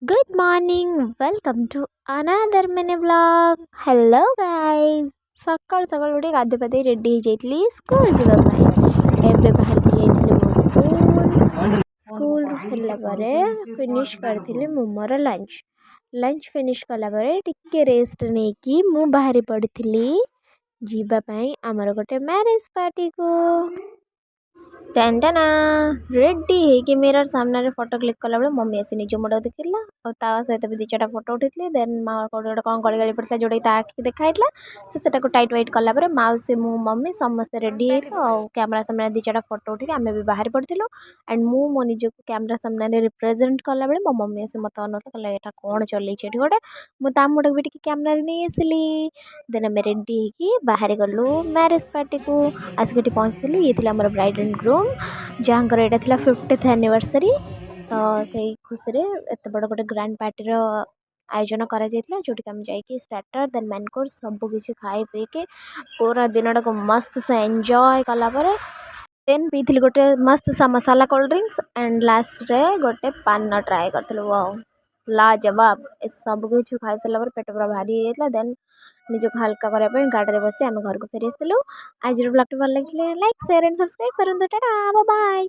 Good morning, welcome to another mini vlog. Hello guys. ସକାଳୁ ସକାଳୁ ଗୋଟେ ଗାଧୋଇ ପାଧୋଇ ରେଡ଼ି ହେଇଯାଇଥିଲି ସ୍କୁଲ ଯିବା ପାଇଁ। ଏବେ ବାହାରିକି ଯାଇଥିଲି ମୋ ସ୍କୁଲ ହେଲା ପରେ ଫିନିଶ୍ କରିଥିଲି ମୁଁ ମୋର ଲଞ୍ଚ ଫିନିଶ୍ କଲା ପରେ ଟିକେ ରେଷ୍ଟ ନେଇକି ମୁଁ ବାହାରି ପଡ଼ିଥିଲି ଯିବା ପାଇଁ ଆମର ଗୋଟେ ମ୍ୟାରେଜ୍ ପାର୍ଟିକୁ। ଟାନା ରେଡ଼ି ହେଇକି ମିରର ସାମ୍ନାରେ ଫଟୋ କ୍ଲିକ୍ କଲାବେଳେ ମମ୍ମି ଆସି ନିଜ ମୁଣ୍ଡ ଦେଖିଲା ଆଉ ତା ସହିତ ବି 2-4ଟା ଫଟୋ ଉଠେଇଥିଲି। ଦେନ୍ ମା ଗୋଟେ କ'ଣ ଗଳି ଗଳି ପଡ଼ିଥିଲା ଯେଉଁଟାକି ତା ଆଖିକି ଦେଖା ହେଇଥିଲା। ସେଟାକୁ ଟାଇଟ୍ ୱାଇଟ୍ କଲା ପରେ ମାଉସୀ ମୁଁ ମମ୍ମି ସମସ୍ତେ ରେଡ଼ି ହେଇଥିଲୁ ଆଉ କ୍ୟାମେରା ସାମ୍ନାରେ 2-4ଟା ଫଟୋ ଉଠିକି ଆମେ ବି ବାହାରି ପଡ଼ିଥିଲୁ। ଆଣ୍ଡ ମୁଁ ମୋ ନିଜକୁ କ୍ୟାମେରା ସାମ୍ନାରେ ରିପ୍ରେଜେଣ୍ଟ କଲାବେଳେ ମୋ ମମ୍ମି ଆସି ମୋତେ ଅନୁଥିଲା କହିଲା ଏଇଟା କ'ଣ ଚଲେଇଛି ଏଠି ଗୋଟେ। ମୁଁ ତା ମୁଣ୍ଡକୁ ବି ଟିକେ କ୍ୟାମେରାରେ ନେଇ ଆସିଲି। ଦେନ୍ ଆମେ ରେଡ଼ି ହେଇକି ବାହାରି ଗଲୁ ମ୍ୟାରେଜ୍ ପାର୍ଟିକୁ। ଆସିକି ଏଠି ପହଞ୍ଚିଥିଲି। ଇଏ ଥିଲା ଆମର ବ୍ରାଇଡ୍ ଆଣ୍ଡ ଗ୍ରୁମ୍ ଯାହାଙ୍କର ଏଇଟା ଥିଲା 50th ଆନିଭର୍ସରୀ। ତ ସେଇ ଖୁସିରେ ଏତେ ବଡ଼ ଗୋଟେ ଗ୍ରାଣ୍ଡ ପାର୍ଟିର ଆୟୋଜନ କରାଯାଇଥିଲା ଯେଉଁଠିକି ଆମେ ଯାଇକି ଷ୍ଟାର୍ଟର ଦେନ୍ ମେନ୍ କୋର୍ସ ସବୁକିଛି ଖାଇ ପିଇକି ପୁରା ଦିନଟାକୁ ମସ୍ତ ସେ ଏନ୍ଜୟ କଲା ପରେ ଦେନ୍ ପିଇଥିଲି ଗୋଟେ ମସ୍ତ ମସାଲା କୋଲ୍ଡ ଡ୍ରିଙ୍କସ୍ ଆଣ୍ଡ ଲାଷ୍ଟରେ ଗୋଟେ ପାନ ଟ୍ରାଏ କରିଥିଲୁ। ୱାଓ ଲାଜବାବ। ଏସବୁ କିଛି ଖାଇସାରିଲା ପରେ ପେଟ ପୁରା ଭାରି ହେଇଯାଇଥିଲା। ଦେନ୍ ନିଜକୁ ହାଲକା କରିବା ପାଇଁ ଗାଡ଼ିରେ ବସି ଆମେ ଘରକୁ ଫେରି ଆସିଥିଲୁ। ଆଜିର ବ୍ଲଗ୍ଟି ଭଲ ଲାଗିଥିଲେ ଲାଇକ୍ ସେୟାର ଆଣ୍ଡ ସବସ୍କ୍ରାଇବ୍ କରନ୍ତୁ। ଟାଟା ବାଏ ବାଏ।